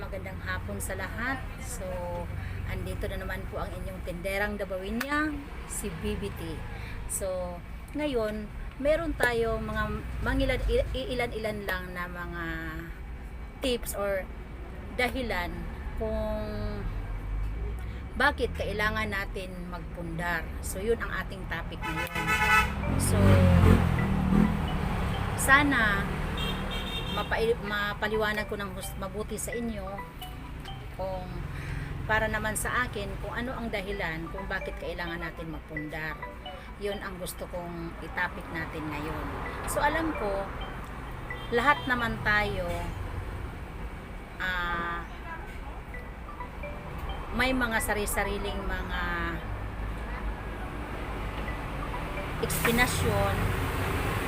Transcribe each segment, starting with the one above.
magandang hapon sa lahat. So, andito na naman po ang inyong tenderang Dabawinya, si BBT. So, ngayon, meron tayo mga ilan-ilan lang na mga tips or dahilan kung bakit kailangan natin magpundar. So, yun ang ating topic ngayon. So, sana mapaliwanag ko ng mabuti sa inyo kung para naman sa akin kung ano ang dahilan kung bakit kailangan natin magpundar. Yun ang gusto kong itapik natin ngayon. So alam ko lahat naman tayo may mga sari-sariling mga eksplanasyon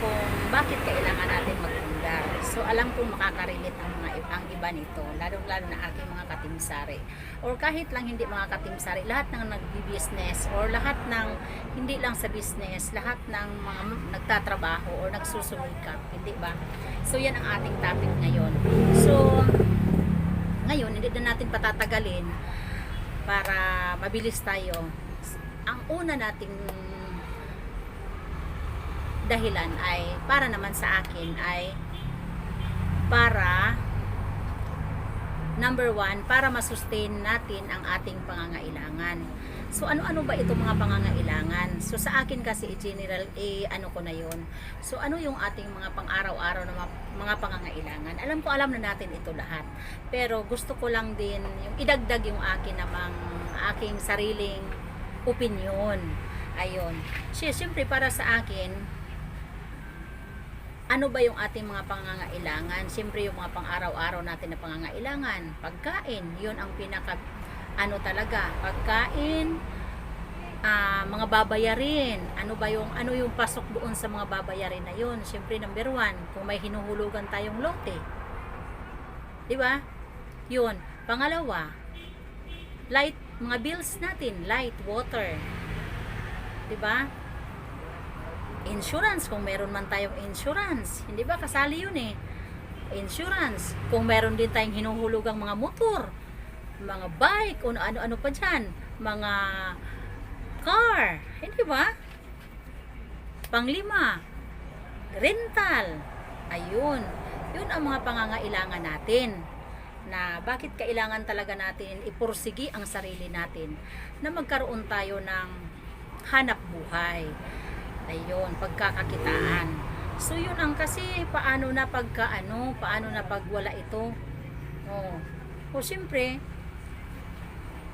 kung bakit kailangan natin magpundar. So alam kong makakarelate ang iba nito, lalong-lalo na aking mga katimsari. Or kahit lang hindi mga katimsari, lahat ng nagbi-business or lahat ng hindi lang sa business, lahat ng mga nagtatrabaho or nagsusumikap, hindi ba? So yan ang ating topic ngayon. So ngayon, hindi na natin patatagalin para mabilis tayo. Ang una nating dahilan ay para naman sa akin ay para number 1, para masustain natin ang ating pangangailangan. So ano-ano ba itong mga pangangailangan? So sa akin kasi general ano ko na yon. So ano yung ating mga pang-araw-araw na mga pangangailangan? Alam na natin ito lahat. Pero gusto ko lang din yung idagdag yung aking sariling opinion. Ayun. Siyempre para sa akin, ano ba yung ating mga pangangailangan? Siyempre yung mga pang-araw-araw natin na pangangailangan. Pagkain, yun ang pinaka talaga. Pagkain, mga babayarin. Ano yung pasok doon sa mga babayarin na yun? Siyempre number 1, kung may hinuhulugan tayong lote. 'Di ba? Yun. Pangalawa, light, mga bills natin, light, water. 'Di ba? Insurance, kung meron man tayong insurance, hindi ba kasali yun eh, insurance. Kung meron din tayong hinuhulugang mga motor, mga bike, o ano-ano pa dyan, mga car, hindi ba? Panglima, rental. Ayun, yun ang mga pangangailangan natin, na bakit kailangan talaga natin ipursigi ang sarili natin na magkaroon tayo ng hanap buhay. Ayun, pagkakakitaan. So yun ang kasi paano na pag wala ito. O siyempre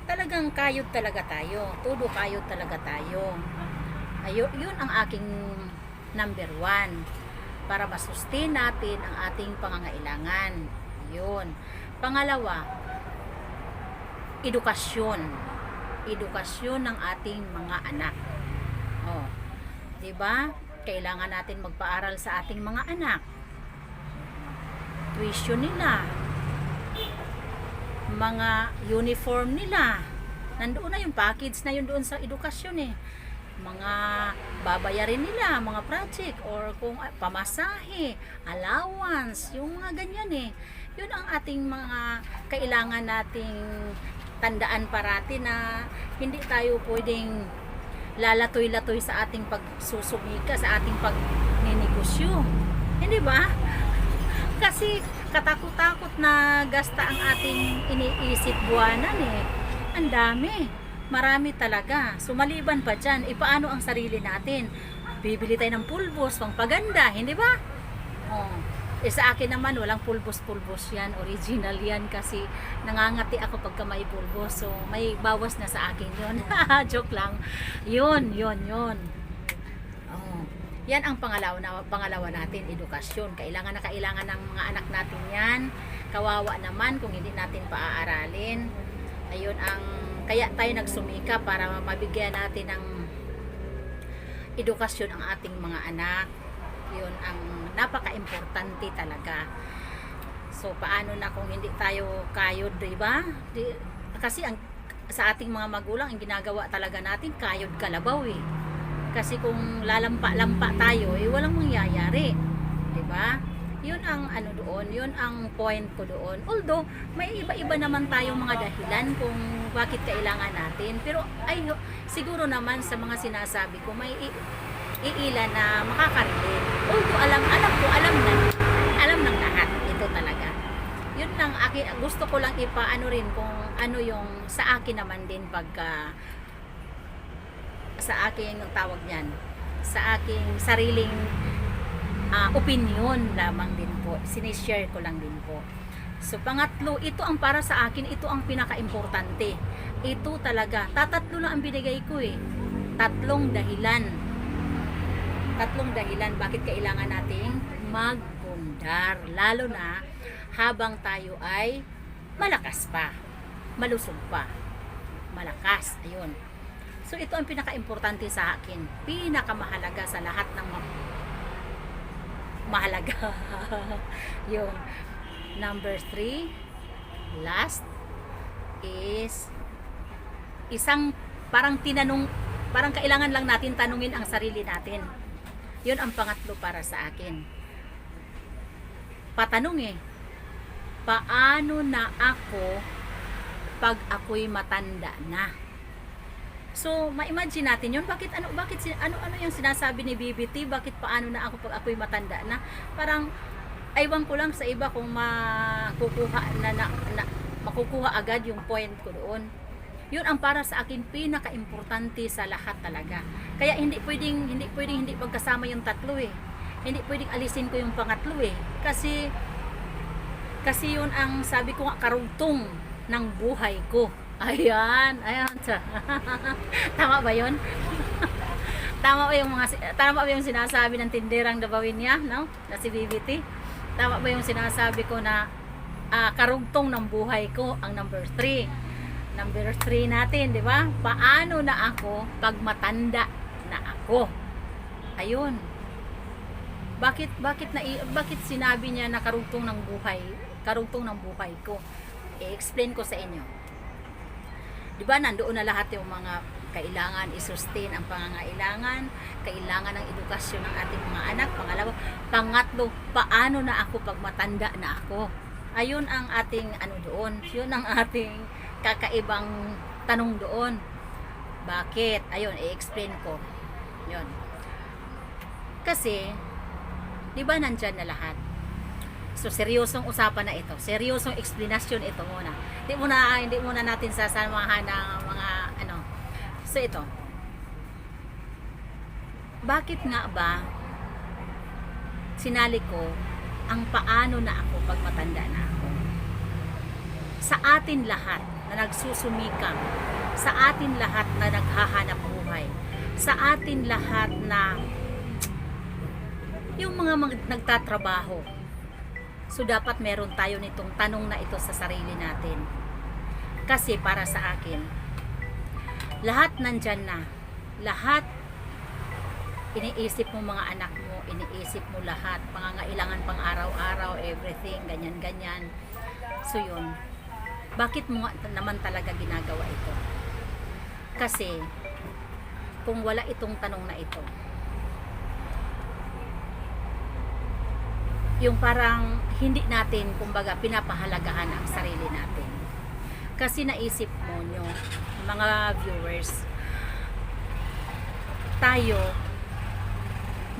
talagang kayod talaga tayo. Todo kayod talaga tayo. Ayun, yun ang aking number 1 para masustain natin ang ating pangangailangan. Yun. Pangalawa, edukasyon. Edukasyon ng ating mga anak. Diba? Kailangan natin magpaaral sa ating mga anak. Tuition nila, mga uniform nila, nandoon na yung package na yun doon sa edukasyon eh. Mga babayarin nila, mga project, or kung pamasahe, allowance, yung mga ganyan eh. Yun ang ating mga kailangan nating tandaan parati, na hindi tayo pwedeng lalatoy-latoy sa ating pagsusumika, sa ating pagninegosyo. Hindi ba? Kasi katakot-takot na gasta ang ating iniisip buwanan eh. Ang dami. Marami talaga. Sumaliban pa dyan, paano ang sarili natin? Bibili tayo ng pulbos, pangpaganda, hindi ba? Sa akin naman, walang pulbos-pulbos yan. Original yan kasi nangangati ako pagka may pulbos. So, may bawas na sa akin yun. Joke lang. Yun. Yan ang pangalawa natin, edukasyon. Kailangan ng mga anak natin yan. Kawawa naman kung hindi natin paaaralin. Ayun kaya tayo nagsumika para mabigyan natin ng edukasyon ang ating mga anak. Yun ang napaka-importante talaga. So paano na kung hindi tayo kayod, diba? Kasi sa ating mga magulang, ang ginagawa talaga natin kayod kalabaw eh. Kasi kung lalampa-lampa tayo, walang mangyayari, diba? Yun ang ano doon, yun ang point ko doon. Although, may iba-iba naman tayong mga dahilan kung bakit kailangan natin. Pero ay siguro naman sa mga sinasabi ko, may iilan na makaka-relate. Although alam ng lahat. Ito talaga. Yun lang, gusto ko lang ipaano rin kung ano yung sa akin naman din pagka sa aking tawag niyan, sa aking sariling opinion lamang din po. Sinishare ko lang din po. So, pangatlo, ito ang para sa akin, ito ang pinaka-importante. Ito talaga, tatatlo lang ang binigay ko eh. Tatlong dahilan bakit kailangan nating magpundar. Lalo na habang tayo ay malakas pa, malusog pa, malakas. Ayun. So, ito ang pinaka-importante sa akin. Pinakamahalaga sa lahat ng mahalaga. Yung number 3, last is isang parang kailangan lang natin tanungin ang sarili natin. Yun ang pangatlo para sa akin. Patanong paano na ako pag ako'y matanda na? So, ma-imagine natin yun. Bakit ano yung sinasabi ni BBT? Bakit paano na ako pag ako'y matanda na? Parang, aywan ko lang sa iba kung makukuha agad yung point ko doon. Yun ang para sa akin pinaka-importante sa lahat talaga. Kaya hindi pwedeng hindi pagkasama yung tatlo eh. Hindi pwedeng alisin ko yung pangatlo eh. Kasi yun ang sabi ko nga, karugtong ng buhay ko. Ayan. Tama ba 'yon? Tama ba yung sinasabi ng tinderang Dabawin niya, no? Na si BBT? Tama ba yung sinasabi ko na karugtong ng buhay ko ang number 3? Number 3 natin, 'di ba? Paano na ako pag matanda na ako? Ayun. Bakit sinabi niya na karugtong ng buhay ko? I-explain ko sa inyo. Diba, nandoon na lahat yung mga kailangan i-sustain ang pangangailangan, kailangan ng edukasyon ng ating mga anak, pangatlo, paano na ako pag matanda na ako? Ayun ang ating doon, yun ang ating kakaibang tanong doon. Bakit? Ayun, i-explain ko. Yun. Kasi, diba nandyan na lahat? So, seryosong usapan na ito. Seryosong explanation ito muna. Hindi muna natin sasamahan ng mga So, ito. Bakit nga ba sinali ko ang paano na ako pag matanda na ako? Sa atin lahat na nagsusumikap, sa atin lahat na naghahanap buhay, sa atin lahat na yung mga nagtatrabaho. So, dapat meron tayo nitong tanong na ito sa sarili natin. Kasi para sa akin, lahat nandyan na. Lahat, iniisip mo mga anak mo, iniisip mo lahat, pangangailangan pang araw-araw, everything, ganyan-ganyan. So, yun. Bakit mo naman talaga ginagawa ito? Kasi, kung wala itong tanong na ito, yung parang hindi natin kumbaga pinapahalagahan ang sarili natin. Kasi naisip mo nyo, mga viewers, tayo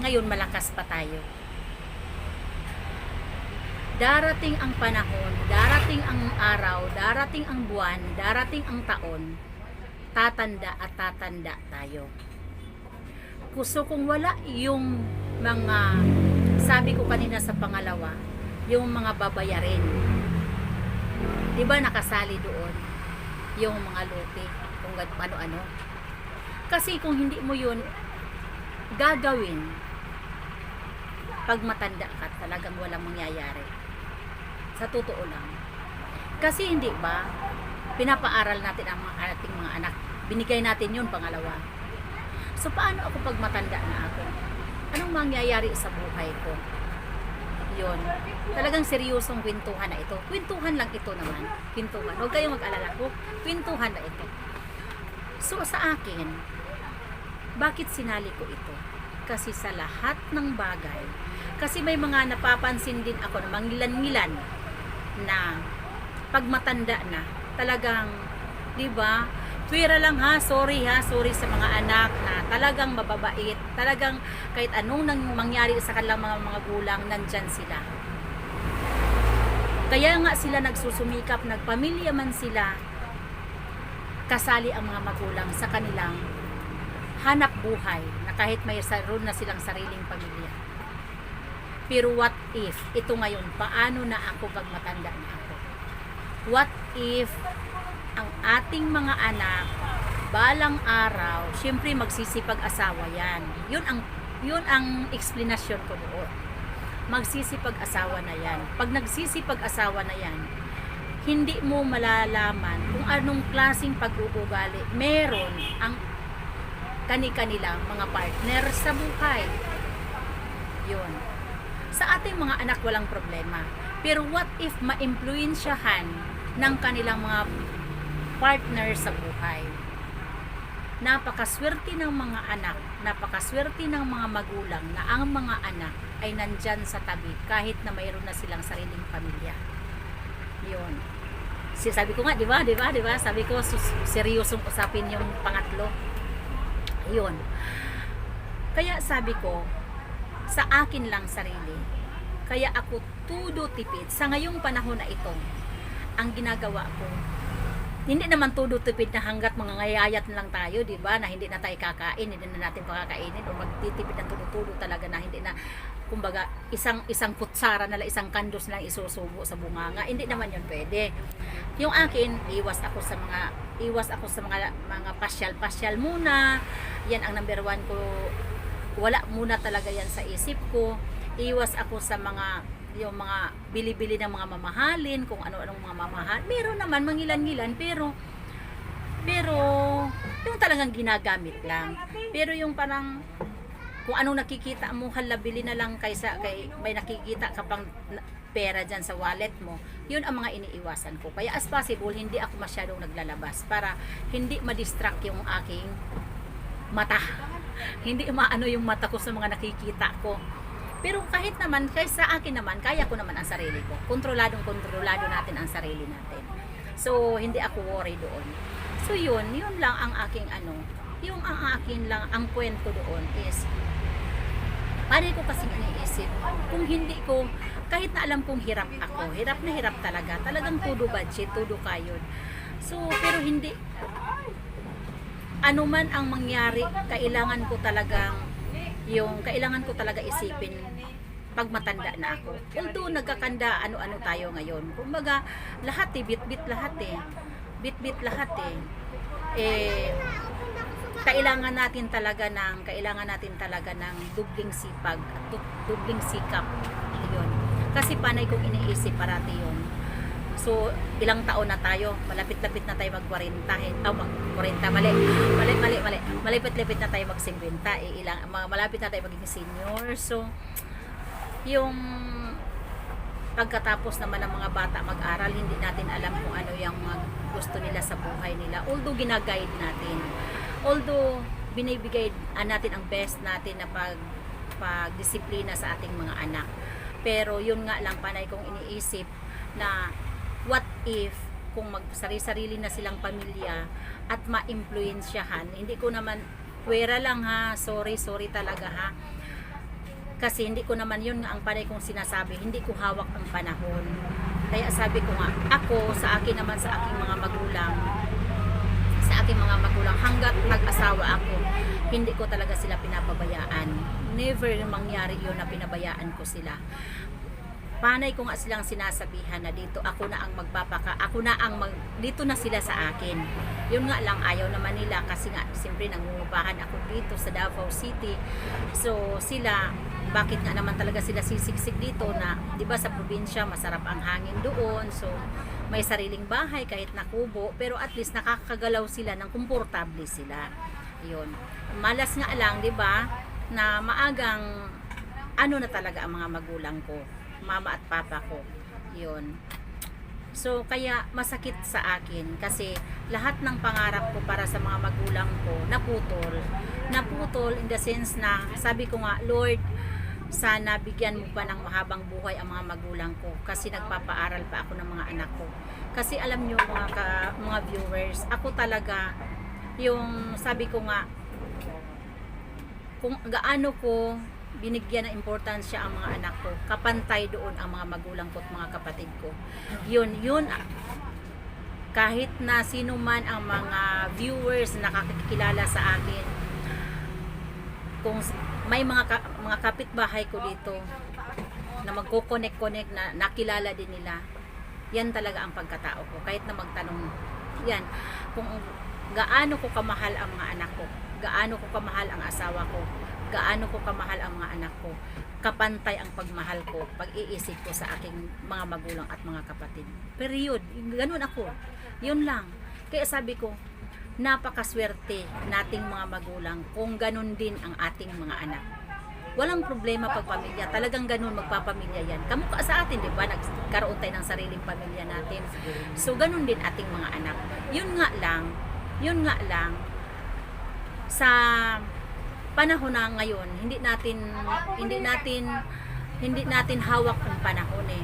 ngayon malakas pa tayo. Darating ang panahon, darating ang araw, darating ang buwan, darating ang taon, tatanda at tatanda tayo. So kung wala yung mga, sabi ko kanina sa pangalawa, yung mga babayarin, di ba nakasali doon yung mga lupi, kung ano-ano. Kasi kung hindi mo yun gagawin, pag matanda ka, talagang walang mangyayari. Sa totoo lang. Kasi hindi ba, pinapaaral natin ang ating mga anak. Binigay natin yun, pangalawa. So, paano ako pag matanda na ako? Anong mangyayari sa buhay ko? Yun. Talagang seryosong kwentuhan na ito. Kwentuhan lang ito naman. Kwentuhan. Huwag kayong mag-alala ko. Kwentuhan na ito. So, sa akin, bakit sinali ko ito? kasi sa lahat ng bagay. Kasi may mga napapansin din ako na mangilan-ngilan na pag matanda na, talagang, di ba, pwera lang sorry sa mga anak na talagang mababait, talagang kahit anong mangyari sa kanilang mga magulang, nandyan sila. Kaya nga sila nagsusumikap, nagpamilya man sila, kasali ang mga magulang sa kanilang hanap buhay, na kahit may saroon na silang sariling pamilya. Pero what if, ito ngayon, paano na ako pag matanda na ako? What if ang ating mga anak balang araw, syempre magsisipag-asawa yan. Yun ang explanation ko doon. Magsisipag-asawa na yan. Pag nagsisipag-asawa na yan, hindi mo malalaman kung anong klaseng pag-uugali meron ang kani-kanilang mga partner sa buhay. Yun. Sa ating mga anak walang problema. Pero what if ma-impluwensyahan ng kanilang mga partner sa buhay? Napakaswerte ng mga anak, napakaswerte ng mga magulang na ang mga anak ay nandyan sa tabi kahit na mayroon na silang sariling pamilya. Yun. Sabi ko nga, di ba? Sabi ko, seryosong usapin yung pangatlo. Yun. Kaya sabi ko, sa akin lang sarili. Kaya ako tudo tipid. Sa ngayong panahon na ito, ang ginagawa ko, hindi naman tudo tipid na hanggat mga ngayayat na lang tayo, di ba? Na hindi na tayo kakain, hindi na natin pakakainin, o magtitipid ng tudo-tudo talaga na hindi na, kumbaga, isang kutsara na lang, isang kandos na lang isusubo sa bunganga. Hindi naman yun pwede. Yung akin, iwas ako sa mga pasyal muna. Yan ang number 1 ko. Wala muna talaga yan sa isip ko. Iwas ako sa yung mga bili-bili ng mga mamahalin, kung ano-anong mga mamahal. Meron naman mangilan-ngilan, pero yung talagang ginagamit lang. Pero yung parang kung anong nakikita mo, halabili na lang kay may nakikita ka pang pera dyan sa wallet mo, yun ang mga iniiwasan ko. Kaya as possible, hindi ako masyadong naglalabas para hindi ma-distract yung aking mata. Hindi maano yung mata ko sa mga nakikita ko. Pero kahit naman, sa akin naman, kaya ko naman ang sarili ko. Kontrolado natin ang sarili natin. So, hindi ako worry doon. So, yun lang ang aking yung ang akin lang, ang kwento doon is, pare ko kasing iniisip, kung hindi ko, kahit na alam kong hirap ako, hirap na hirap talaga, talagang tudo budget, tudo kayod. So, pero hindi, ano man ang mangyari, kailangan ko talaga isipin pag matanda na ako. Although nagkakanda ano-ano tayo ngayon. Kumbaga, lahat bit-bit lahat kailangan natin talaga ng dubling sipag at dubling sikap. Yun. Kasi panay kong iniisip parati yun. So, ilang taon na tayo, malapit-lapit na tayo mag-40, malapit-lapit na tayo mag-50, malapit na tayo maging senior. So, yung pagkatapos naman ng mga bata mag-aral, hindi natin alam kung ano yung gusto nila sa buhay nila. Although gina-guide natin, although binibigay natin ang best natin na pagdisiplina sa ating mga anak. Pero yun nga lang, panay kong iniisip na what if kung magsari-sarili na silang pamilya at ma-impluwensyahan, hindi ko naman, pwera lang sorry talaga kasi hindi ko naman yun nga ang panay kong sinasabi, hindi ko hawak ang panahon. Kaya sabi ko nga, ako sa akin naman, sa aking mga magulang, hanggat nag-asawa ako, hindi ko talaga sila pinapabayaan. Never mangyari yun na pinabayaan ko sila. Panay ko nga silang sinasabihan na dito ako na ang dito na sila sa akin. Yun nga lang, ayaw naman nila kasi nga siyempre nangungupahan ako dito sa Davao City. So sila, bakit nga naman talaga sila sisiksik dito na, 'di ba, sa probinsya masarap ang hangin doon. So may sariling bahay kahit na kubo, pero at least nakakagalaw sila ng komportable sila. Yun. Malas nga lang, 'di ba, na maagang na talaga ang mga magulang ko, mama at papa ko. Yun. So kaya masakit sa akin kasi lahat ng pangarap ko para sa mga magulang ko naputol in the sense na sabi ko nga, Lord, sana bigyan mo pa ng mahabang buhay ang mga magulang ko kasi nagpapaaral pa ako ng mga anak ko. Kasi alam nyo mga viewers, ako talaga yung sabi ko nga, kung gaano ko binigyan ng importansya ang mga anak ko, kapantay doon ang mga magulang ko at mga kapatid ko. Yun, kahit na sino man ang mga viewers na nakakilala sa akin, kung may mga kapitbahay ko dito na magko-connect na nakilala din nila, yan talaga ang pagkatao ko. Kahit na magtanong yan, kung gaano ko kamahal ang mga anak ko, gaano ko kamahal ang asawa ko, gaano ko kamahal ang mga anak ko, kapantay ang pagmahal ko, pag-iisip ko sa aking mga magulang at mga kapatid. Period. Ganun ako. Yun lang. Kaya sabi ko, napakaswerte nating mga magulang kung ganun din ang ating mga anak. Walang problema pag pamilya. Talagang ganun magpapamilya yan. Kamukha sa atin, di ba? Nagkaroon tayo ng sariling pamilya natin. So, ganun din ating mga anak. Yun nga lang, sa panahon na ngayon, hindi natin hawak ang panahon eh.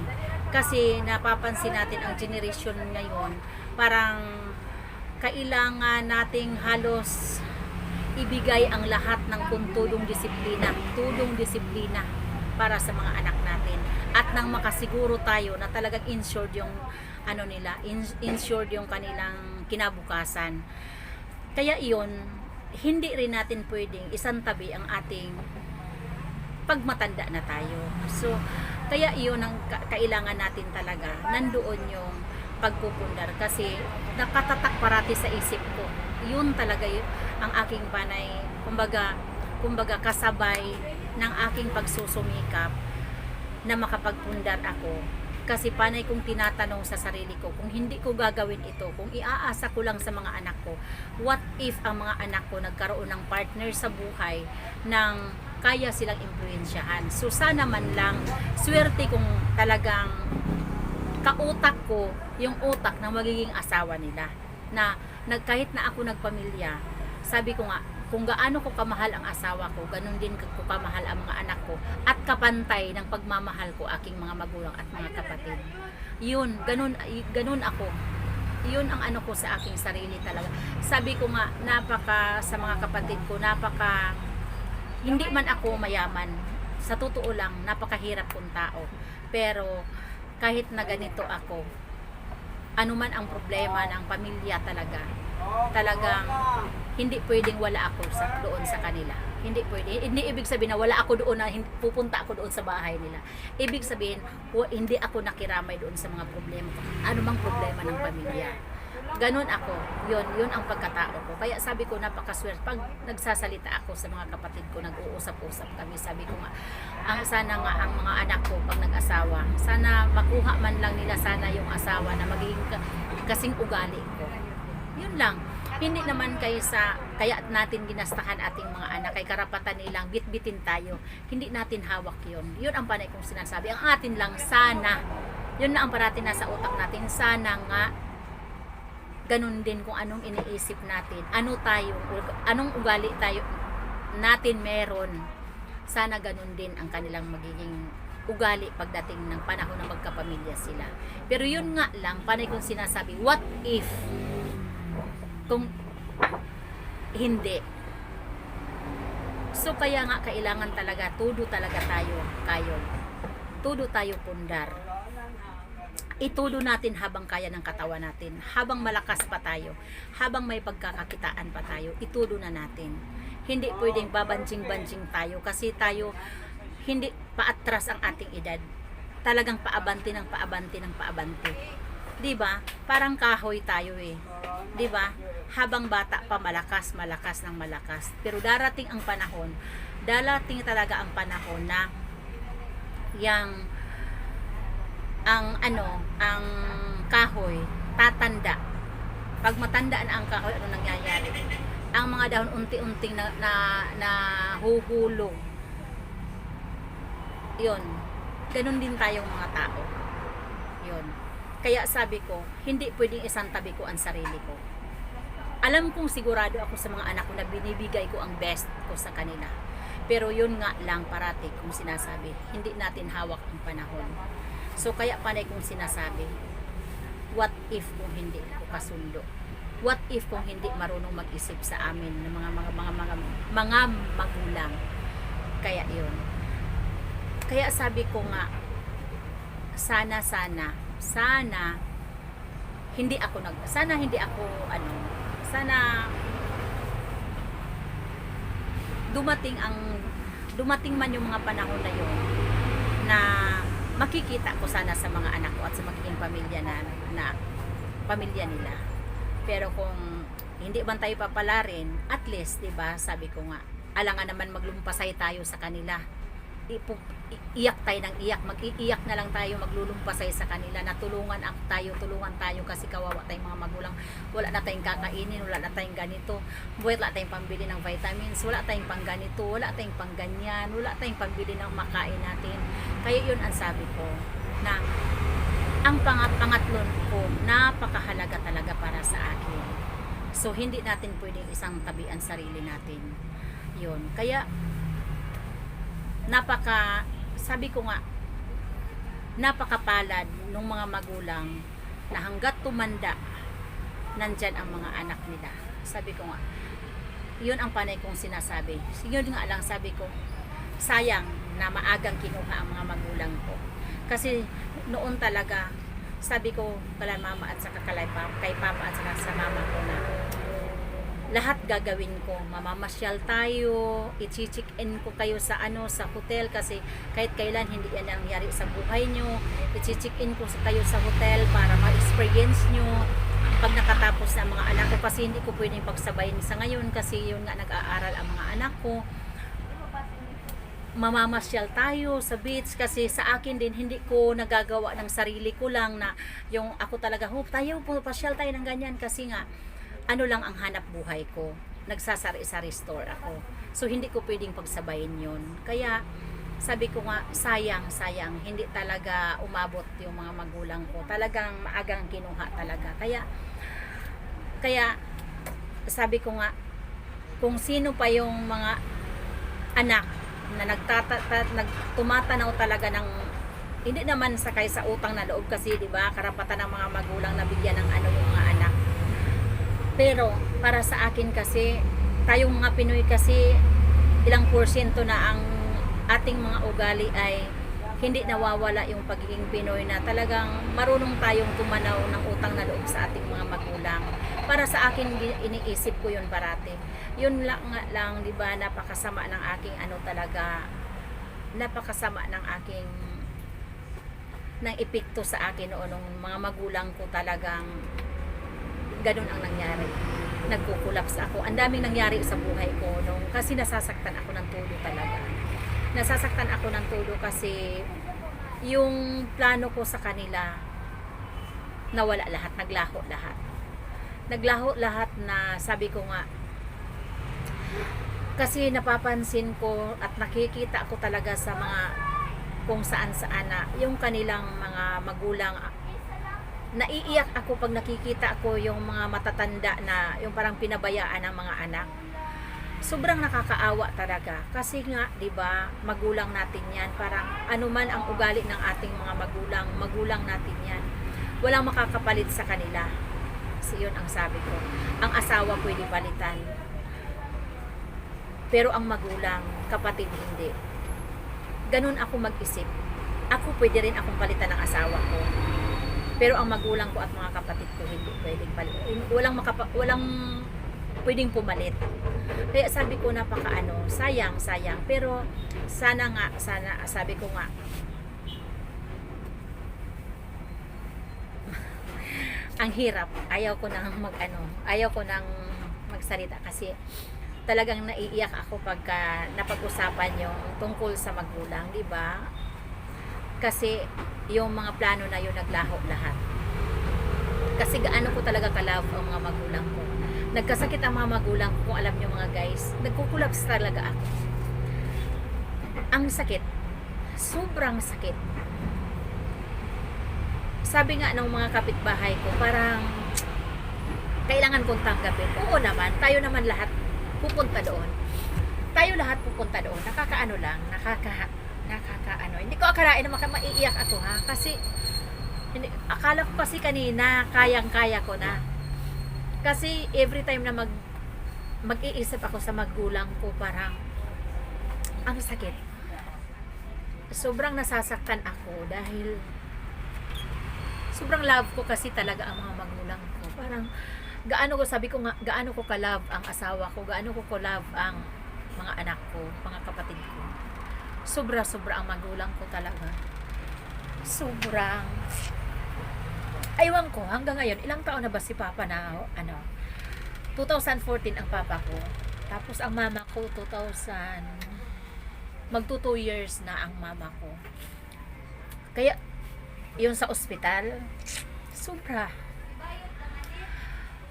Kasi napapansin natin ang generation ngayon, parang kailangan nating halos ibigay ang lahat ng tulong disiplina para sa mga anak natin. At nang makasiguro tayo na talagang insured yung insured yung kanilang kinabukasan. Kaya iyon, hindi rin natin pwedeng isantabi ang ating pagmatanda na tayo. So, kaya iyon ang kailangan natin talaga. Nandoon yung pagpupundar kasi nakatatak parati sa isip ko. Yun talaga ang aking panay, kumbaga kasabay ng aking pagsusumikap na makapagpundar ako. Kasi panay kong tinatanong sa sarili ko, kung hindi ko gagawin ito, kung iaasa ko lang sa mga anak ko, what if ang mga anak ko nagkaroon ng partner sa buhay ng kaya silang impluwensyahan? So sana man lang, swerte kung talagang kautak ko yung utak ng magiging asawa nila. Na kahit na ako nagpamilya, sabi ko nga, kung gaano ko kamahal ang asawa ko, ganun din ko kamahal ang mga anak ko at kapantay ng pagmamahal ko aking mga magulang at mga kapatid. Yun, ganun ako. Yun ang ano ko sa aking sarili talaga. Sabi ko nga, sa mga kapatid ko, hindi man ako mayaman. Sa totoo lang, napakahirap kong tao. Pero kahit na ganito ako, anuman ang problema ng pamilya talagang hindi pwedeng wala ako doon sa kanila. Hindi pwede. Hindi ibig sabihin na wala ako doon, na pupunta ako doon sa bahay nila. Ibig sabihin, hindi ako nakiramay doon sa mga problema. Anumang problema ng pamilya. Ganun ako. Yun ang pagkatao ko. Kaya sabi ko, napakaswerte. Pag nagsasalita ako sa mga kapatid ko, nag-uusap-usap kami, sabi ko nga, sana nga ang mga anak ko pag nag-asawa, sana makuha man lang nila sana yung asawa na magiging kasing ugali ko. Yun lang. Hindi naman kaya natin ginastahan ating mga anak, kay karapatan nilang bitbitin tayo. Hindi natin hawak yun. Yun ang panay kong sinasabi. Ang atin lang, sana, yun na ang parati nasa utak natin, sana nga, ganun din kung anong iniisip natin, anong ugali natin meron, sana ganun din ang kanilang magiging ugali pagdating ng panahon na magkapamilya sila. Pero yun nga lang, panay kong sinasabi, what if kung hindi? So kaya nga kailangan talaga, todo tayo pundar. Itudo natin habang kaya ng katawan natin, habang malakas pa tayo, habang may pagkakakitaan pa tayo, itudo na natin. Hindi pwedeng babanjing-banjing tayo kasi tayo hindi paatras ang ating edad. Talagang paabante. 'Di ba? Parang kahoy tayo eh. 'Di ba? Habang bata pa malakas ng malakas. Pero darating talaga ang panahon na ang kahoy tatanda. Pag matanda na ang kahoy, ano nangyayari? Ang mga dahon unti-unting na huhulog. Yun. Ganun din tayong mga tao. Yun. Kaya sabi ko, hindi pwedeng isang tabi ko ang sarili ko. Alam kong sigurado ako sa mga anak ko na binibigay ko ang best ko sa kanila. Pero yun nga lang parati kung sinasabi, hindi natin hawak ang panahon. So kaya panay kong sinasabi, what if kung hindi ko kasundo? What if kung hindi marunong mag-isip sa amin ng mga magulang? Kaya yun. Kaya sabi ko nga, sana hindi ako sana dumating man yung mga panahon na yun na makikita ko sana sa mga anak ko at sa magiging pamilya na pamilya nila. Pero kung hindi man tayo papalarin, at least, 'di ba, sabi ko nga, alangan naman maglumpasay tayo sa kanila. Iyak tayo ng iyak, mag-iiyak na lang tayo, maglulumpasay sa kanila na tulungan tayo kasi kawawa tayong mga magulang. Wala na tayong kakainin, wala na tayong ganito, wala tayong pambili ng vitamins, wala tayong pang ganito, wala tayong pang ganyan, wala tayong pambili ng makain natin. Kaya yun ang sabi ko, na ang pangatlon ko, napakahalaga talaga para sa akin. So hindi natin pwedeng isang tabi ang sarili natin. Yun, kaya sabi ko nga, napakapalad ng mga magulang na hanggat tumanda, nandyan ang mga anak nila. Sabi ko nga, yun ang panay kong sinasabi. Yun nga lang sabi ko, sayang na maagang kinuha ang mga magulang ko. Kasi noon talaga, sabi ko kala mama at saka kay papa at saka sa mama ko na lahat gagawin ko, mamamasyal tayo, i-check-in ko kayo sa hotel kasi kahit kailan hindi yan nangyari sa buhay nyo, i-check-in ko kayo sa hotel para ma-experience nyo pag nakatapos na mga anak ko, kasi hindi ko pwedeng pagsabayin sa ngayon kasi yun nga nag-aaral ang mga anak ko. Mamamasyal tayo sa beach kasi sa akin din hindi ko nagagawa ng sarili ko lang na yung ako talaga, tayo pasyal tayo ng ganyan kasi nga lang ang hanap buhay ko. Nagsasari-sari store ako. So, hindi ko pwedeng pagsabayin yun. Kaya, sabi ko nga, sayang, hindi talaga umabot yung mga magulang ko. Talagang maagang kinuha talaga. Kaya, sabi ko nga, kung sino pa yung mga anak na tumatanaw talaga ng, hindi naman sakay sa utang na loob kasi, di ba, karapatan ng mga magulang na bigyan ng yung mga anak. Pero para sa akin kasi, tayong mga Pinoy kasi, ilang porsyento na ang ating mga ugali ay hindi nawawala yung pagiging Pinoy na talagang marunong tayong tumanaw ng utang na loob sa ating mga magulang. Para sa akin, iniisip ko yun parati. Yun lang, di ba, napakasama ng aking napakasama ng aking ng epekto sa akin noon ng mga magulang ko. Talagang ganun ang nangyari. Nagkukulaps ako. Ang daming nangyari sa buhay ko kasi nasasaktan ako ng todo talaga. Nasasaktan ako ng todo kasi yung plano ko sa kanila nawala lahat, naglaho lahat. Naglaho lahat na sabi ko nga, kasi napapansin ko at nakikita ko talaga sa mga kung saan na yung kanilang mga magulang. Naiiyak ako pag nakikita ko yung mga matatanda na yung parang pinabayaan ng mga anak. Sobrang nakakaawa talaga kasi nga, 'di ba, magulang natin 'yan. Parang anuman ang ugali ng ating mga magulang natin 'yan. Walang makakapalit sa kanila. Kasi 'yun ang sabi ko. Ang asawa pwede palitan. Pero ang magulang, kapatid hindi. Ganun ako mag-isip. Ako pwede rin akong palitan ng asawa ko. Pero ang magulang ko at mga kapatid ko hindi pwedeng palitan. Walang pwedeng pumalit. Kaya sabi ko sayang. Pero sana sabi ko nga, ang hirap. Ayaw ko nang magsalita kasi talagang naiiyak ako pagka napag-usapan yung tungkol sa magulang, di ba? Kasi yung mga plano na yun naglaho lahat. Kasi gaano ko talaga ka-love ang mga magulang ko. Nagkasakit ang mga magulang ko, kung alam nyo mga guys, nagkukulaps talaga ako. Ang sakit, sobrang sakit. sabi nga ng mga kapitbahay ko, parang kailangan kong tanggapin. Oo naman, tayo naman lahat pupunta doon. Tayo lahat pupunta doon. Nakakaano lang, nakakaano. Hindi ko akalain na maiiyak ako ha, kasi akala ko kasi kanina kayang-kaya ko na. Kasi every time na mag-iisip ako sa magulang ko, parang ang sakit. Sobrang nasasaktan ako dahil sobrang love ko kasi talaga ang mga magulang ko. Parang gaano ko, sabi ko nga, gaano ko ka-love ang asawa ko, gaano ko ka-love ang mga anak ko, mga kapatid ko. Sobra-sobra ang magulang ko talaga. Sobrang, aywan ko, hanggang ngayon, ilang taon na ba si Papa na, 2014 ang Papa ko. Tapos ang Mama ko, magto 2 years na ang Mama ko. Kaya, yun sa ospital, sobra.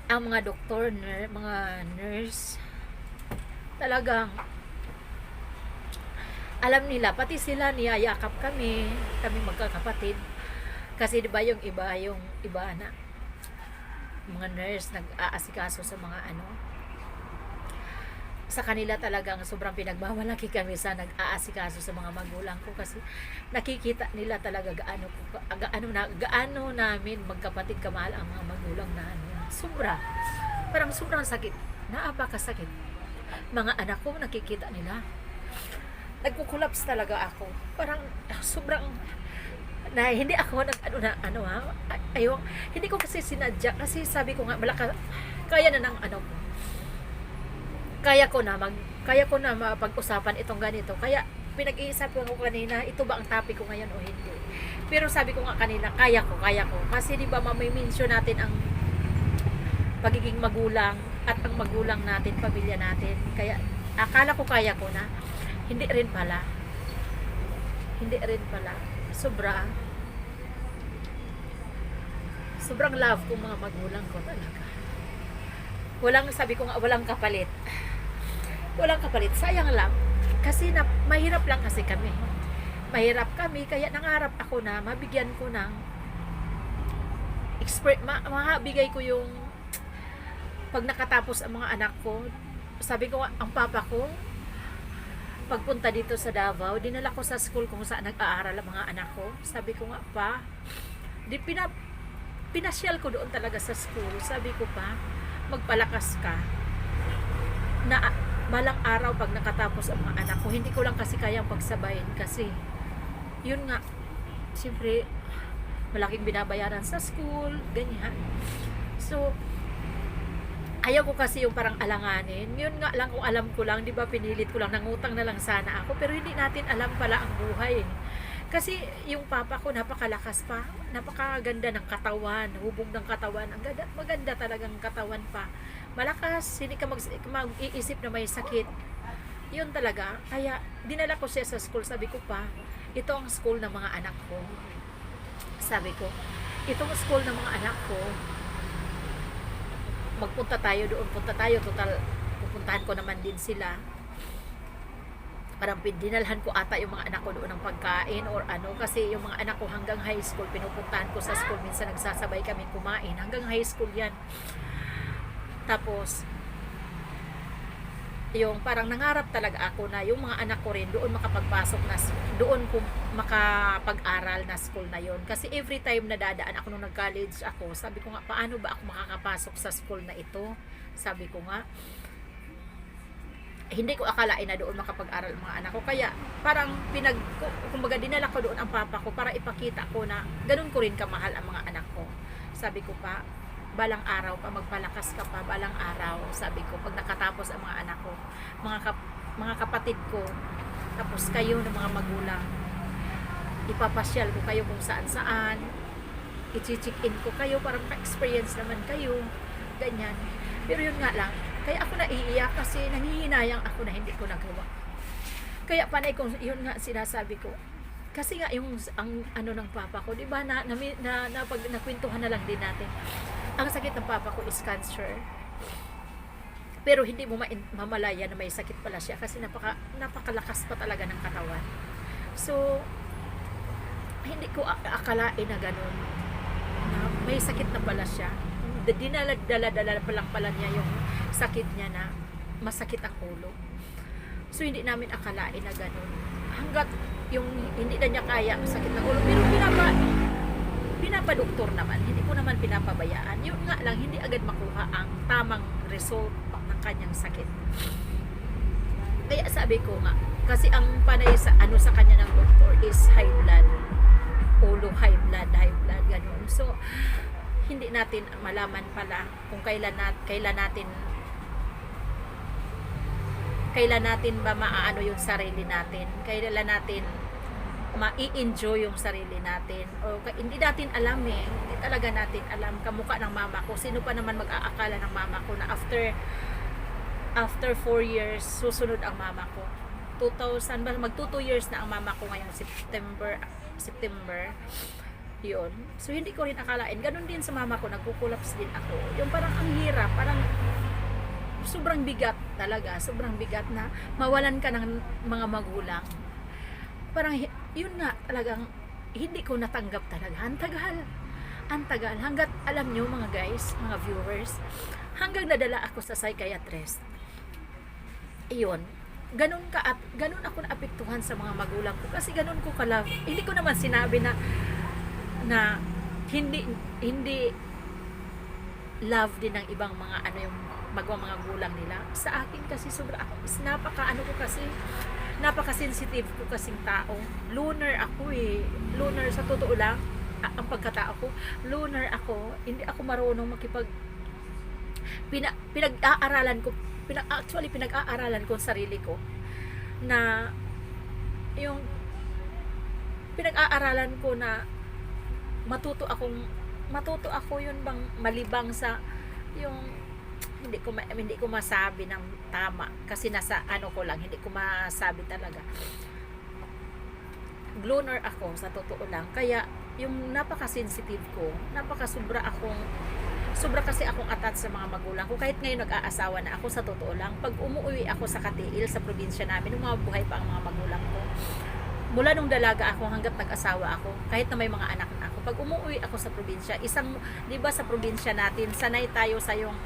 Ang mga doktor, mga nurse, talagang alam nila, pati sila niyayakap kami magkakapatid. Kasi 'di ba yung iba na mga nurse nag-aasikaso sa mga sa kanila talagang sobrang pinagmawalaki kami sa nag-aasikaso sa mga magulang ko, kasi nakikita nila talaga gaano namin magkapatid kamahal ang mga magulang namin. Sobra. Parang sobrang sakit. Napakasakit. Mga anak ko nakikita nila. Nagko-collapse talaga ako. Parang sobrang hindi ako hindi ko kasi sinadya, kasi sabi ko nga kaya na ng kaya ko na mapag-usapan itong ganito. Kaya pinag-iisapan ko kanina, ito ba ang topic ko ngayon o hindi. Pero sabi ko nga kanina, kaya ko. Kasi di ba mamay-mention natin ang pagiging magulang at ang magulang natin, pamilya natin. Kaya akala ko kaya ko na. Hindi rin pala. Sobrang love ko mga magulang ko talaga. Sabi ko nga, walang kapalit. Sayang lang. Kasi mahirap lang kasi kami. Kaya nangarap ako na mabigyan ko ng mabigay ko yung pag nakatapos ang mga anak ko. Sabi ko nga, ang papa ko, pagpunta dito sa Davao, dinala ko sa school kung saan nag-aaral ang mga anak ko. Sabi ko nga, pa, pinasyal ko doon talaga sa school. Sabi ko pa, magpalakas ka na balang araw pag nakatapos ang mga anak ko. Hindi ko lang kasi kayang pagsabayin, kasi yun nga, siyempre malaking binabayaran sa school, ganyan. So ayaw ko kasi yung parang alanganin. Yun nga lang, kung alam ko lang, di ba, pinilit ko lang, nangutang na lang sana ako, pero hindi natin alam pala ang buhay. Kasi yung papa ko, napakalakas pa, napakaganda ng katawan, hubog ng katawan, ang ganda, maganda talagang katawan pa. Malakas, hindi ka mag-iisip na may sakit. Yun talaga. Kaya dinala ko siya sa school. Sabi ko pa, ito ang school ng mga anak ko. Sabi ko, itong school ng mga anak ko, magpunta tayo doon, total pupuntahan ko naman din sila. Parang dinalhan ko ata yung mga anak ko doon ng pagkain or kasi yung mga anak ko hanggang high school pinupuntahan ko sa school, minsan nagsasabay kami kumain hanggang high school yan. Tapos yung parang nangarap talaga ako na yung mga anak ko rin doon makapagpasok na, doon ko makapag-aral na school na yon. Kasi every time na dadaan ako nung nag-college ako, sabi ko nga, paano ba ako makakapasok sa school na ito? Sabi ko nga, hindi ko akalain na doon makapag-aral ang mga anak ko. Kaya parang kumbaga dinala ko doon ang papa ko para ipakita ko na ganun ko rin kamahal ang mga anak ko. Sabi ko pa, balang araw pa, magpalakas ka pa, balang araw, sabi ko, pag nakatapos ang mga anak ko, mga kapatid ko, tapos kayo ng mga magulang, ipapasyal ko kayo kung saan-saan, i-check-in ko kayo para maka-experience naman kayo, ganyan. Pero yun nga lang, kaya ako naiiyak kasi nangihinayang ako na hindi ko nagawa. Kaya panay kong, yun nga sinasabi ko, kasi nga yung ng papa ko, di ba, nakwentuhan na lang din natin. Ang sakit ng papa ko is cancer. Pero hindi mo mamalaya na may sakit pala siya kasi napakalakas pa talaga ng katawan. So hindi ko akalain na ganun. may sakit na pala siya. Dinala-dala pa lang pala niya yung sakit niya na masakit ang ulo. So hindi namin akalain na ganun. Hanggat yung hindi na niya kaya sakit ng ulo. Pero pinapadoktor naman. Hindi ko naman pinapabayaan. Yun nga lang, hindi agad makuha ang tamang result ng kanyang sakit. Kaya sabi ko nga, kasi ang panay sa sa kanya ng doktor is high blood. Ulo, high blood, ganun. So, hindi natin malaman pala kung kailan natin ba maaano yung sarili natin, kailan natin ma-i-enjoy yung sarili natin, o hindi natin alam hindi talaga natin alam. Kamukha ng mama ko, sino pa naman mag-aakala ng mama ko na after 4 years susunod ang mama ko. 2000 magto 2 years na ang mama ko ngayong September yun. So hindi ko rin akalain, ganun din sa mama ko, nagkukulaps din ako. Yung parang ang hirap, parang sobrang bigat talaga, sobrang bigat na mawalan ka ng mga magulang. Parang yun nga talagang hindi ko natanggap talaga. Ang tagal hanggat alam nyo mga guys, mga viewers, hanggang nadala ako sa psychiatrist. Iyon, ganun ako naapektuhan sa mga magulang ko kasi ganun ko ka-love. Hindi ko naman sinabi na hindi love din ng ibang mga yung mga gulang nila. Sa akin kasi sobra ako, napaka-sensitive ko kasing tao. Loner ako Loner sa totoo lang. Ang pagkatao ko, loner ako. Hindi ako marunong pinag-aaralan ko ang sarili ko na yung pinag-aaralan ko na matuto ako yun bang malibang sa yung hindi ko masabi ng tama kasi nasa ko lang, hindi ko masabi talaga. Loner ako sa totoo lang, kaya yung napaka-sensitive ko, sobra kasi akong attached sa mga magulang ko. Kahit ngayon nag-aasawa na ako, sa totoo lang, pag umuwi ako sa Katiil, sa probinsya namin, nung mga buhay pa ang mga magulang ko, mula nung dalaga ako hanggat nag-asawa ako, kahit na may mga anak na ako, pag umuwi ako sa probinsya, di ba sa probinsya natin, sanay tayo sa yung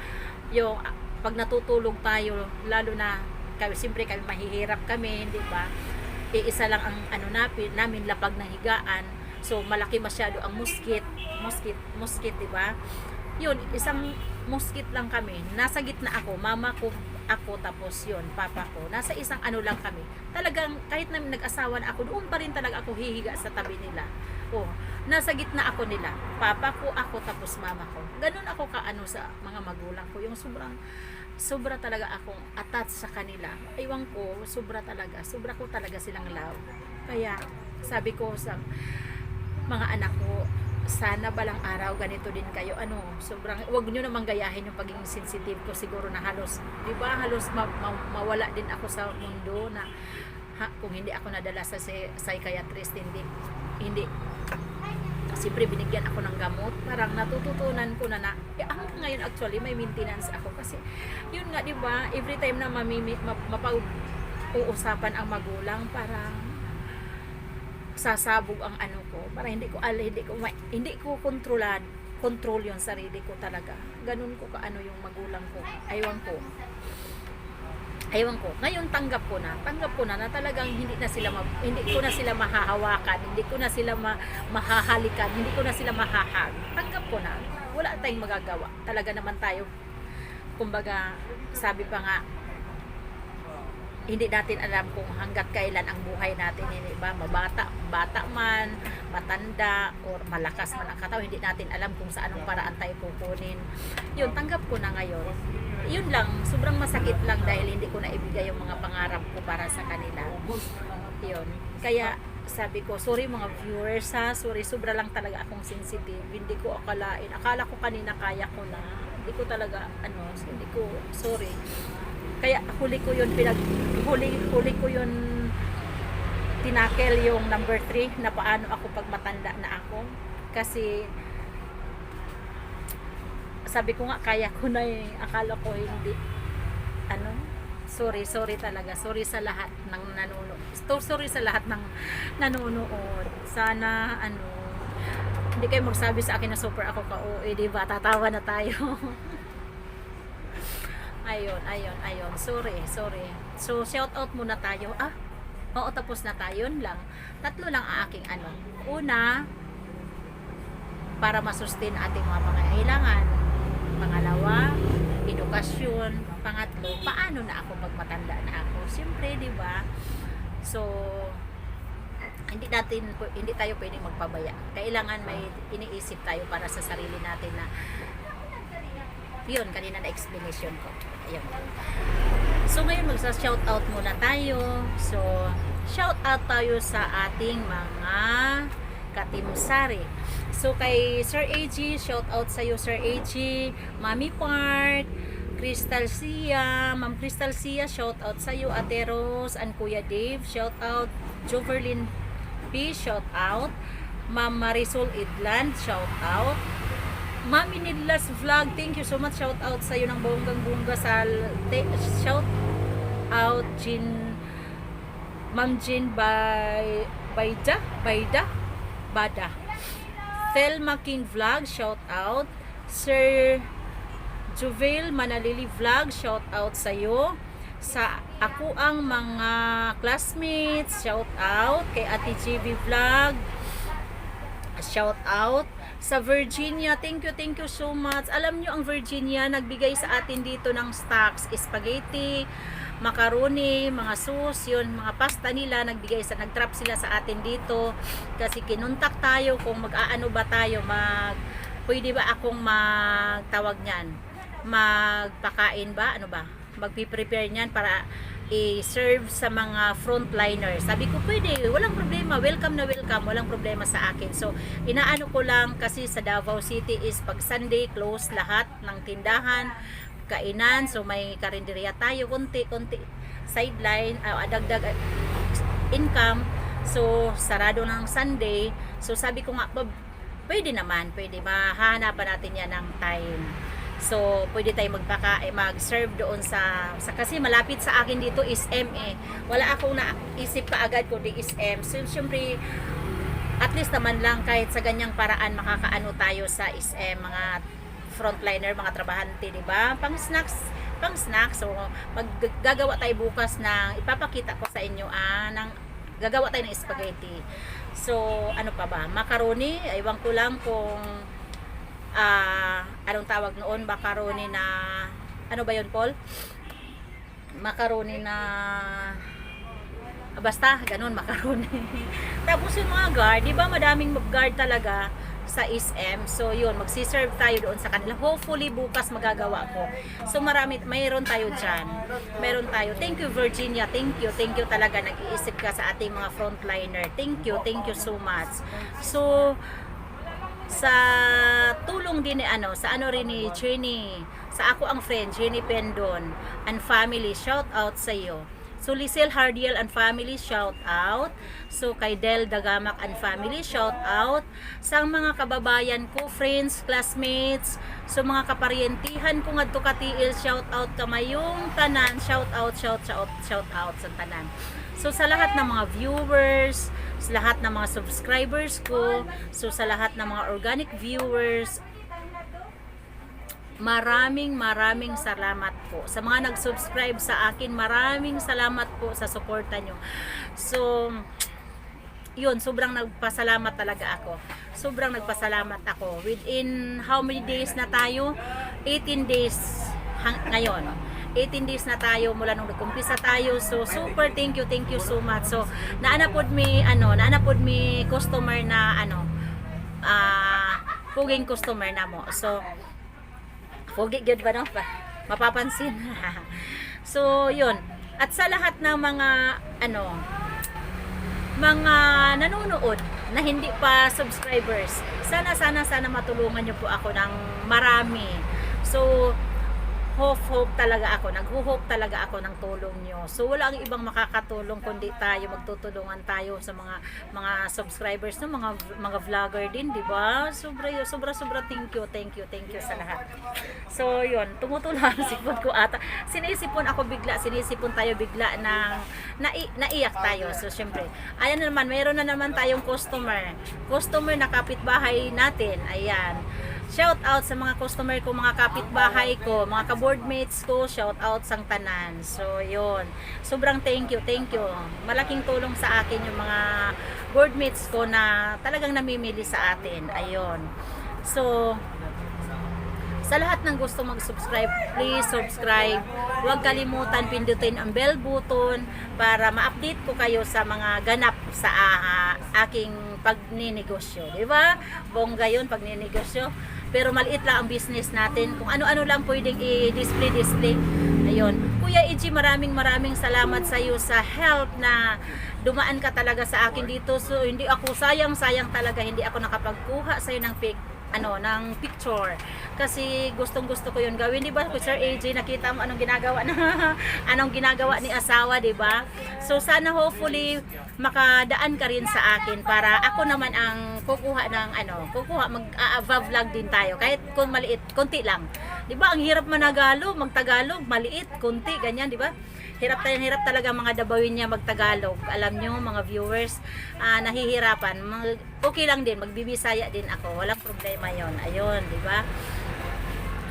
pag natutulog tayo, lalo na siyempre kami mahihirap kami, di ba? Isa lang ang namin lapag na higaan. So malaki masyado ang muskit, di ba? Yun, isang muskit lang kami. Nasa gitna ako, mama ko, ako, tapos yun, papa ko. Nasa isang lang kami. Talagang kahit na nag-asawa na ako, doon pa rin talaga ako hihiga sa tabi nila. Nasa gitna ako nila. Papa ko, ako, tapos mama ko. Ganun ako sa mga magulang ko. Yung sobra talaga akong attached sa kanila. Ewan ko, sobra ko talaga silang love. Kaya sabi ko sa mga anak ko, sana balang araw ganito din kayo. Sobrang wag niyo namang gayahin yung pagiging sensitive ko. Siguro na halos, 'di ba? Halos mawala din ako sa mundo na kung hindi ako nadala sa psychiatrist, hindi siyempre binigyan ako ng gamot. Parang natututunan ko na hanggang ngayon actually may maintenance ako kasi yun nga, 'di ba? Every time na mapag-uusapan ang magulang, parang sasabog ang ko, para hindi ko control yung sarili ko talaga. Ganun ko yung magulang ko. Aywan ko. Ngayon tanggap ko na talagang hindi ko na sila mahahawakan, hindi ko na sila mahahalikan, hindi ko na sila mahahag. Tanggap ko na. Wala tayong magagawa. Talaga naman tayo, kumbaga, sabi pa nga, hindi natin alam kung hanggat kailan ang buhay natin, hindi ba, bata man, matanda, or malakas man ang katawan, hindi natin alam kung sa anong paraan tayo kukunin. Yun, tanggap ko na ngayon. Yun lang, sobrang masakit lang dahil hindi ko na ibigay yung mga pangarap ko para sa kanila. Yun. Kaya sabi ko, sorry mga viewers sorry, sobra lang talaga akong sensitive. Hindi ko akalain. Akala ko kanina kaya ko na. Hindi ko talaga, sorry. Kaya huli ko yun tinakel yung number 3 na paano ako pag matanda na ako. Kasi sabi ko nga, kaya ko na akala ko hindi. Sorry talaga. Sorry sa lahat ng nanonood. Sorry sa lahat ng nanonood. Sana Hindi kayo magsabi sa akin na super ako ka-OA, diba? Tatawa na tayo. ayun. Sorry. So, shout out muna tayo. Oo, tapos na tayo. Yun lang. 3 lang ang aking ano. Una, para masustain ating mga pangangailangan. Pangalawa, edukasyon. Pangatlo, paano na ako pag matanda na ako? Siyempre, di ba? So, hindi tayo pwedeng magpabaya. Kailangan may iniisip tayo para sa sarili natin na yun, kanina na explanation ko. Ayun. So, ngayon magsa-shoutout muna tayo. So, shoutout tayo sa ating mga katimsari. So, kay Sir AG, shoutout sa iyo, Sir AG, Mami Part, Crystal Sia, Ma'am Crystal Sia, shoutout sa iyo, Ate Rose, and Kuya Dave, shoutout, Joverlyn P, shoutout, Ma'am Marisol Idland, shoutout, Mami Nidlas Vlog, thank you so much. Shout out sa iyo ng bonggang-bongga sa shout out Ma'am Jean Bada. Thelma King Vlog, shout out. Sir Juvel Manalili Vlog, shout out sa iyo. Sa ako ang mga classmates, shout out kay Ate GB Vlog. Shout out sa Virginia, thank you so much. Alam nyo, ang Virginia nagbigay sa atin dito ng stocks, spaghetti, macaroni, mga sauce, yun, mga pasta nila, nag-drop sila sa atin dito kasi kinuntak tayo kung mag-aano ba tayo, pwede ba akong magtawag niyan, magpakain ba, ano ba, magpi-prepare niyan para i-serve sa mga frontliner. Sabi ko, pwede, walang problema, welcome, walang problema sa akin. So, inaano ko lang kasi sa Davao City is pag Sunday, close lahat ng tindahan, kainan, so may karinderya tayo, konti sideline, dagdag income, so sarado ng Sunday. So, sabi ko nga, pwede, mahahanapan natin yan ng time. So, pwede tayo mag-serve doon sa kasi malapit sa akin dito is wala akong naisip kaagad kundi is So, syempre, at least naman lang kahit sa ganyang paraan makakaano tayo sa mga frontliner, mga trabahante, di ba? Pang snacks. So, gagawa tayo bukas ng ipapakita ko sa inyo gagawa tayo ng spaghetti. So, ano pa ba? Macaroni, ewan ko lang kung anong tawag noon, macaroni na ano ba yun, Paul? Macaroni na basta, ganun, macaroni. Tapos yung mga guard, di ba madaming guard talaga sa SM. So yun, magsiserve tayo doon sa kanila. Hopefully bukas magagawa ko. So mayroon tayo dyan. Meron tayo. Thank you, Virginia. Thank you talaga, nag-iisip ka sa ating mga frontliner. Thank you so much. So sa tulong din sa rin ni Jenny, sa ako ang friend Jenny Pendon and family, shout out sa iyo. So Lisel Hardiel and family, shout out. So kay Del Dagamak and family, shout out. Sa mga kababayan ko, friends, classmates, so mga kaparyentihan ko ngadto ka tiil, shout out kamayong tanan, shout out sa tanan. So sa lahat ng mga viewers, sa lahat ng mga subscribers ko, so sa lahat ng mga organic viewers, maraming salamat po. Sa mga nag-subscribe sa akin, maraming salamat po sa suporta nyo. So, yun, sobrang nagpasalamat talaga ako. Sobrang nagpasalamat ako. Within how many days na tayo? 18 days ngayon. 18 days na tayo mula nung nagkumpisa tayo. So super thank you so much. So naanapod mi customer na puging customer na mo. So pugi gyud ba no? Mapapansin. So yun. At sa lahat ng mga mga nanonood na hindi pa subscribers, sana matulungan niyo po ako ng marami. So hope talaga ako, nagho-hope talaga ako ng tulong nyo. So wala ang ibang makakatulong kundi tayo, magtutulungan tayo sa mga subscribers no, mga vlogger din, di ba? Sobra thank you sa lahat. So yun, tumutulong sipon ko ata. Sinisipon tayo bigla ng naiyak tayo. So syempre, ayan na naman, mayroon na naman tayong customer na kapitbahay natin. Ayan. Shout out sa mga customer ko, mga kapitbahay ko, mga ka-boardmates ko, shout out sang tanan. So, yun. Sobrang thank you. Malaking tulong sa akin yung mga boardmates ko na talagang namimili sa atin. Ayun. So, sa lahat ng gusto mag-subscribe, please subscribe. Huwag kalimutan pindutin ang bell button para ma-update ko kayo sa mga ganap sa aking pagninegosyo. Diba? Bongga yun, pagninegosyo. Pero maliit lang ang business natin. Kung ano-ano lang pwedeng i-display. Ayun. Kuya EG, maraming salamat sa iyo sa help na dumaan ka talaga sa akin dito. So, hindi ako sayang talaga. Hindi ako nakapagkuha sa iyo ng picture. Kasi gustong-gusto ko 'yun gawin, 'di ba? Sir AJ, nakita mo anong ginagawa ni asawa, 'di ba? So sana hopefully makadaan ka rin sa akin para ako naman ang kukuha mag-vlog din tayo. Kahit kung maliit, konti lang. 'Di ba? Ang hirap magtagalog, maliit, konti, ganyan, 'di ba? Hirap talaga mga Dabawin niya magtagalog. Alam nyo mga viewers, nahihirapan. Okay lang din, magbibisaya din ako. Walang problema yon. Ayun, di ba?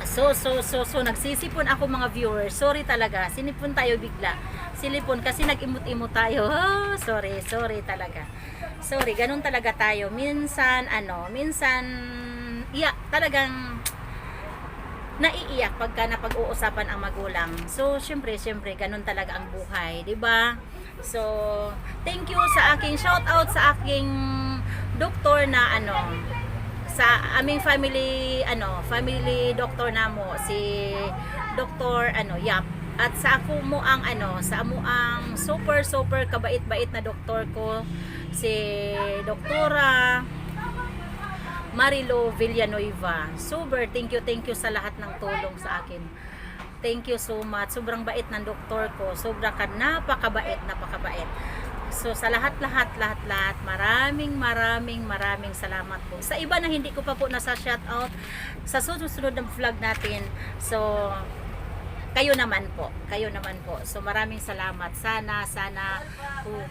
So, nagsisipon ako mga viewers. Sorry talaga, sinipon tayo bigla. Silipon kasi nag-imot-imot tayo. Oh, sorry talaga. Sorry, ganun talaga tayo. Minsan, talagang naiiyak pagka napag-uusapan ang magulang. So, syempre, ganun talaga ang buhay, 'di ba? So, thank you sa aking shout out sa aking doktor na sa aming family doctor namo si Dr. Yap. At sa ako mo ang sa amo ang super kabait-bait na doktor ko si Doktora Marilo Villanueva. Super, thank you sa lahat ng tulong sa akin. Thank you so much. Sobrang bait ng doktor ko. Napakabait. So sa lahat, maraming salamat po. Sa iba na hindi ko pa po nasa shout out sa susunod na vlog natin. So kayo naman po. So maraming salamat. Sana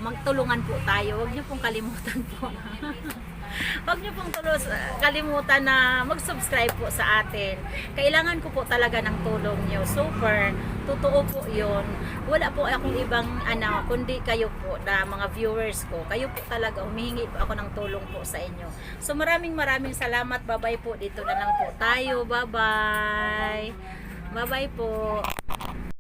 magtulungan po tayo. Huwag niyo pong kalimutan po. Huwag niyo pong kalimutan na mag-subscribe po sa atin. Kailangan ko po talaga ng tulong niyo. Super, totoo po 'yon. Wala po akong ibang kundi kayo po na mga viewers ko. Kayo po talaga, humihingi po ako ng tulong po sa inyo. So maraming salamat. Bye-bye po. Dito na lang po tayo. Bye-bye po.